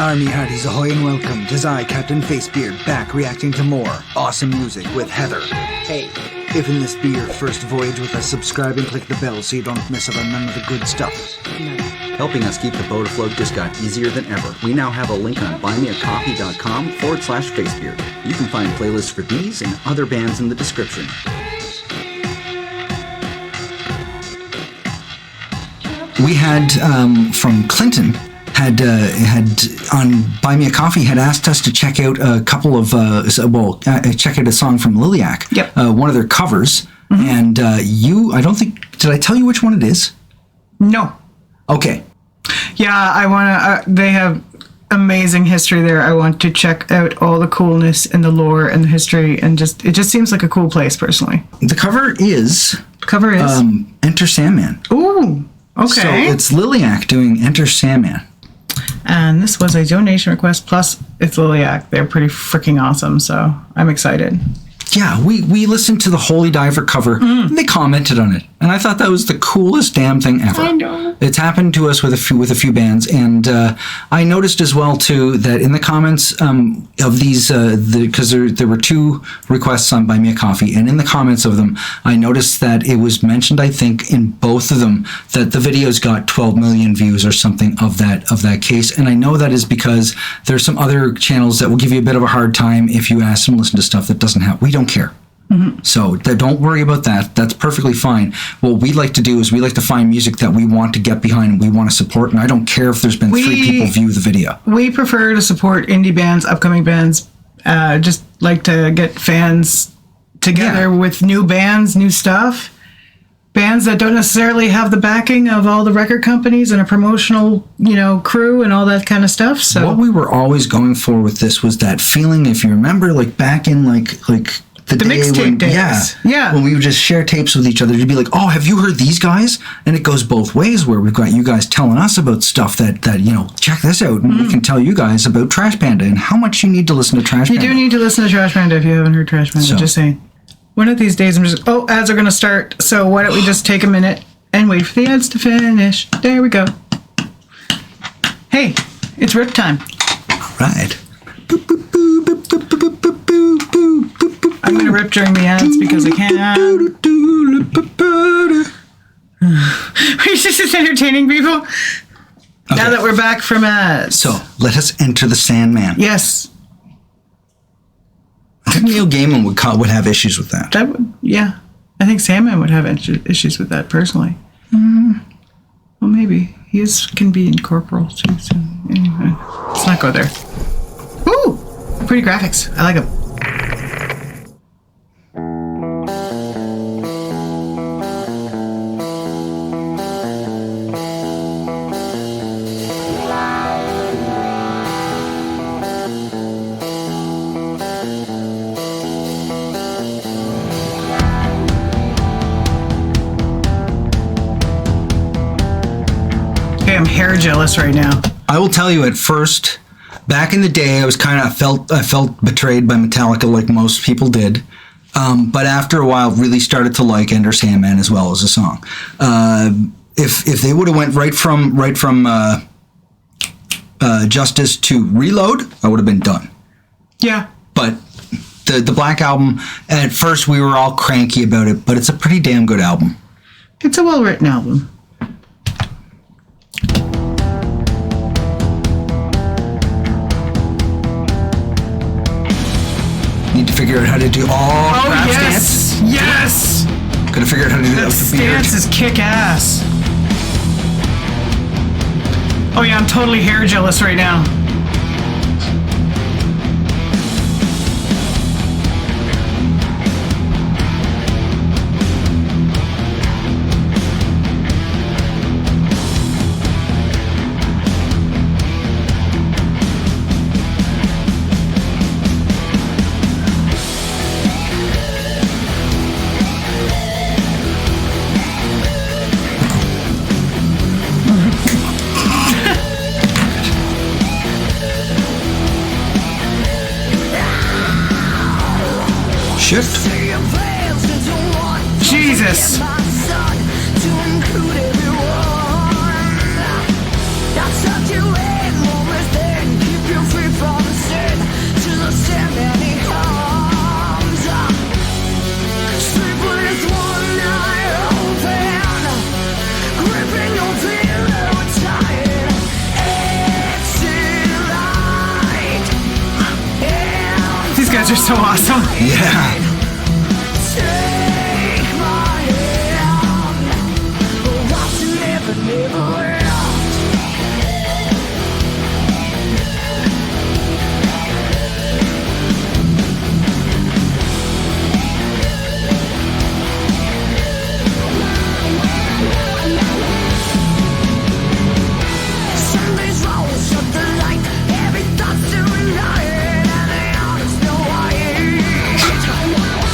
Our me hearties, ahoy and welcome. 'Tis I, Captain FaceBeard, back reacting to more awesome music with Heather. Hey, if in this be your first voyage with us, subscribe and click the bell so you don't miss out on none of the good stuff. Helping us keep the boat afloat just got easier than ever. We now have a link on buymeacoffee.com/FaceBeard. You can find playlists for these and other bands in the description. We had from Clinton had on Buy Me a Coffee had asked us to check out a couple of check out a song from Liliac. Yep. One of their covers. Mm-hmm. And I don't think, did I tell you which one it is? No. Okay. Yeah, I want to. They have amazing history there. I want to check out all the coolness and the lore and the history, and it just seems like a cool place personally. The cover is Enter Sandman. Ooh. Okay. So it's Liliac doing Enter Sandman. And this was a donation request, plus it's Liliac. They're pretty freaking awesome, so I'm excited. Yeah, we listened to the Holy Diver cover, and they commented on it. And I thought that was the coolest damn thing ever. I know. It's happened to us with a few bands, and I noticed as well, too, that in the comments of these, because there were two requests on Buy Me a Coffee, and in the comments of them, I noticed that it was mentioned, I think, in both of them, that the videos got 12 million views or something of that case. And I know that is because there's some other channels that will give you a bit of a hard time if you ask them to listen to stuff that doesn't have. We don't care. Mm-hmm. So don't worry about that. That's perfectly fine. What we like to do is we like to find music that we want to get behind and we want to support. And I don't care if there's been 3 people view the video. We prefer to support indie bands, upcoming bands. Just like to get fans together with new bands, new stuff. Bands that don't necessarily have the backing of all the record companies and a promotional, crew and all that kind of stuff. So what we were always going for with this was that feeling, if you remember, like back in like the day mixtape days. Yeah. When we would just share tapes with each other, you'd be like, "Oh, have you heard these guys?" And it goes both ways, where we've got you guys telling us about stuff that check this out, and we can tell you guys about Trash Panda and how much you need to listen to Trash Panda. You do need to listen to Trash Panda if you haven't heard Trash Panda. Just saying. One of these days, ads are going to start, so why don't we just take a minute and wait for the ads to finish. There we go. Hey, it's rip time. All right. I'm going to rip during the ads because I can. We're just entertaining people. Okay. Now that we're back from ads. So, let us enter the Sandman. Yes. I think Neil Gaiman would have issues with that. Yeah. I think Sandman would have issues with that, personally. Mm-hmm. Well, maybe. He can be incorporeal, too. So anyway, let's not go there. Ooh! Pretty graphics. I like them. I'm hair jealous right now. I will tell you, at first, back in the day, I felt betrayed by Metallica, like most people did. But after a while, really started to like Enter Sandman as well as a song. If they would have went right from Justice to Reload, I would have been done. Yeah. But the Black Album, at first we were all cranky about it, but it's a pretty damn good album. It's a well-written album. Need to figure out how to do crab stance. Yes! Gotta figure out how to do that with the beard. Stance is kick-ass. Oh yeah, I'm totally hair jealous right now. Shift. Jesus. guys are so awesome. Yeah.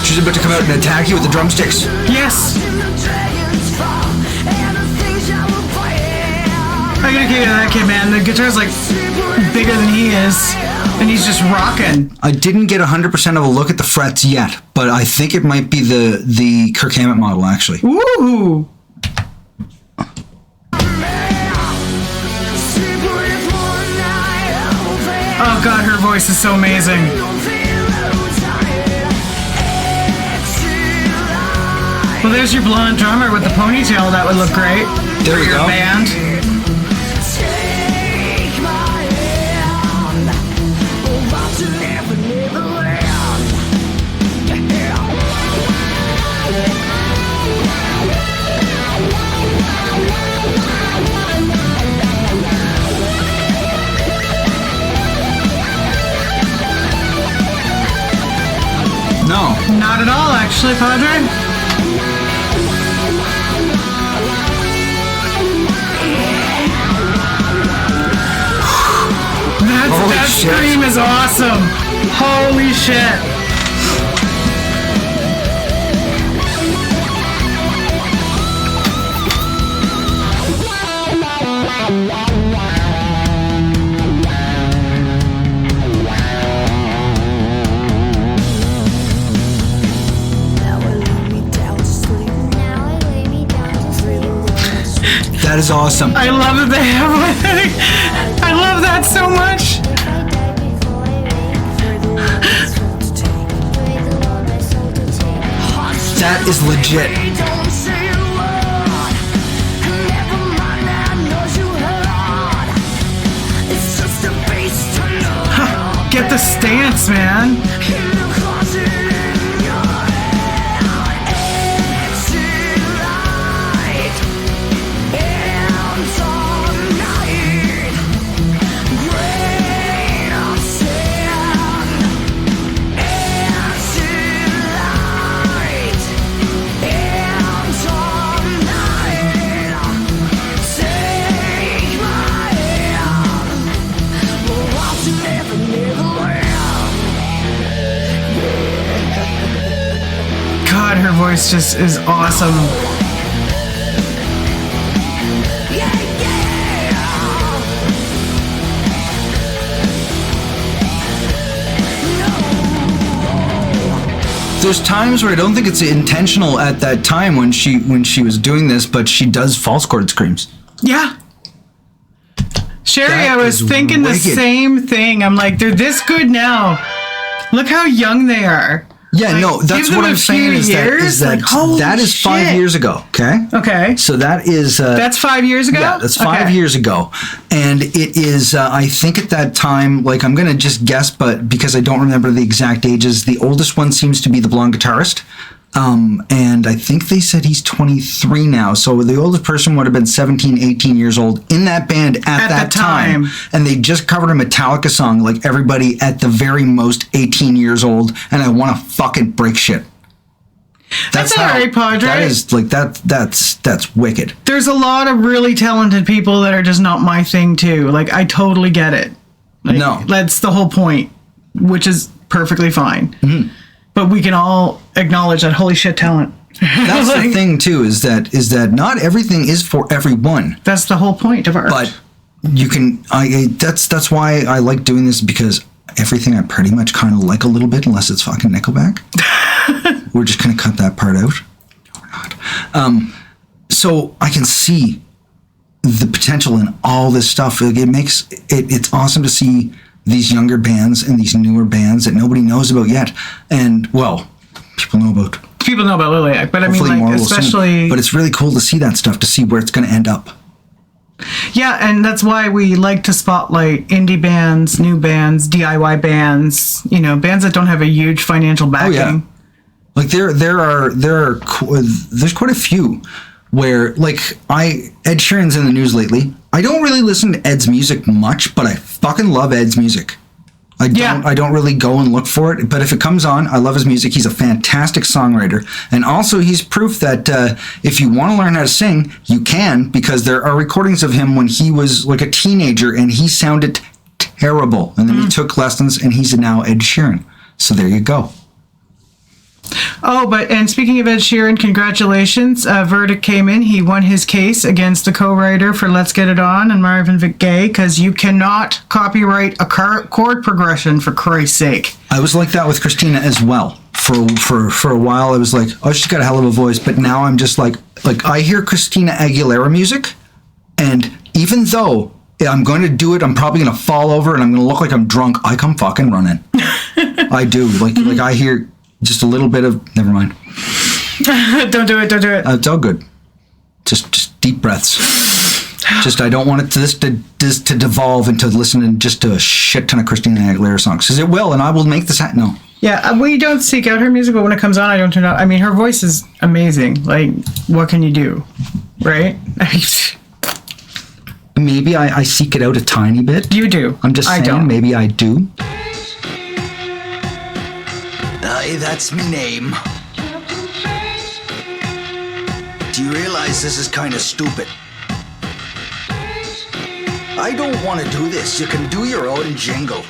She's about to come out and attack you with the drumsticks. Yes. I gotta give you that kid, man. The guitar's like bigger than he is, and he's just rocking. I didn't get 100% of a look at the frets yet, but I think it might be the Kirk Hammett model, actually. Ooh. Oh God, her voice is so amazing. Well, there's your blonde drummer with the ponytail. That would look great There for we your go. band. No. Not at all, actually, Padre. Holy That shit. scream is awesome. Holy shit. That is awesome. I love that they have I love that so much. That is legit. Get the stance, man. God, her voice just is awesome. There's times where I don't think it's intentional at that time when she was doing this, but she does false chord screams. Yeah. Sherry, That I was is thinking the wicked. same thing. I'm like, they're this good now. Look how young they are. Yeah, Like, no, that's give what them I'm a saying few is years, that like, holy that is 5 shit. years ago. Okay. Okay. So that is That's 5 years ago? Yeah, that's 5 Okay. years ago, and it is. I think at that time, like I'm gonna just guess, but because I don't remember the exact ages, the oldest one seems to be the blonde guitarist, and I think they said he's 23 now. So the oldest person would have been 17, 18 years old in that band at that the time. and they just covered a Metallica song, like everybody at the very most 18 years old, and I want to fucking break shit. That's all right, Padre. That is like that's wicked. There's a lot of really talented people that are just not my thing, too. Like, I totally get it. Like, No. That's the whole point, which is perfectly fine. Mm-hmm. But we can all acknowledge that holy shit talent. That's the Like, thing too, is that not everything is for everyone, That's the whole point of art. but you can. That's why I like doing this, because everything I pretty much kind of like a little bit, unless it's fucking Nickelback. We're just gonna cut that part out. No, we're not. So I can see the potential in all this stuff. Like, it makes it's awesome to see these younger bands and these newer bands that nobody knows about yet. And well, people know about. People know about Liliac, but I mean, Hopefully like, more will soon. especially... But it's really cool to see that stuff, to see where it's going to end up. Yeah, and that's why we like to spotlight indie bands, new bands, DIY bands, bands that don't have a huge financial backing. Oh, yeah. Like there's quite a few where Ed Sheeran's in the news lately. I don't really listen to Ed's music much, but I fucking love Ed's music. I don't really go and look for it, but if it comes on, I love his music. He's a fantastic songwriter. And also he's proof that if you want to learn how to sing, you can, because there are recordings of him when he was like a teenager and he sounded terrible. And then he took lessons and he's now Ed Sheeran. So there you go. Oh, and speaking of Ed Sheeran, congratulations. Verdict came in. He won his case against the co-writer for Let's Get It On and Marvin Gaye, because you cannot copyright a chord progression, for Christ's sake. I was like that with Christina as well. For a while, I was like, oh, she's got a hell of a voice. But now I'm just like I hear Christina Aguilera music, and even though I'm going to do it, I'm probably going to fall over and I'm going to look like I'm drunk, I come fucking running. I do. Like I hear just a little bit of, never mind. Don't do it. It's all good. Just deep breaths. I don't want it to devolve into listening just to a shit ton of Christina Aguilera songs. Because it will, and I will make this happen. No. Yeah, we don't seek out her music, but when it comes on, I don't turn out. I mean, her voice is amazing. Like, what can you do? Right? Maybe I seek it out a tiny bit. You do. I'm just saying, I don't. Maybe I do. That's me name. Do you realize this is kind of stupid? I don't want to do this. You can do your own jingle.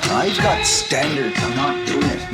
I've got standards. I'm not doing it.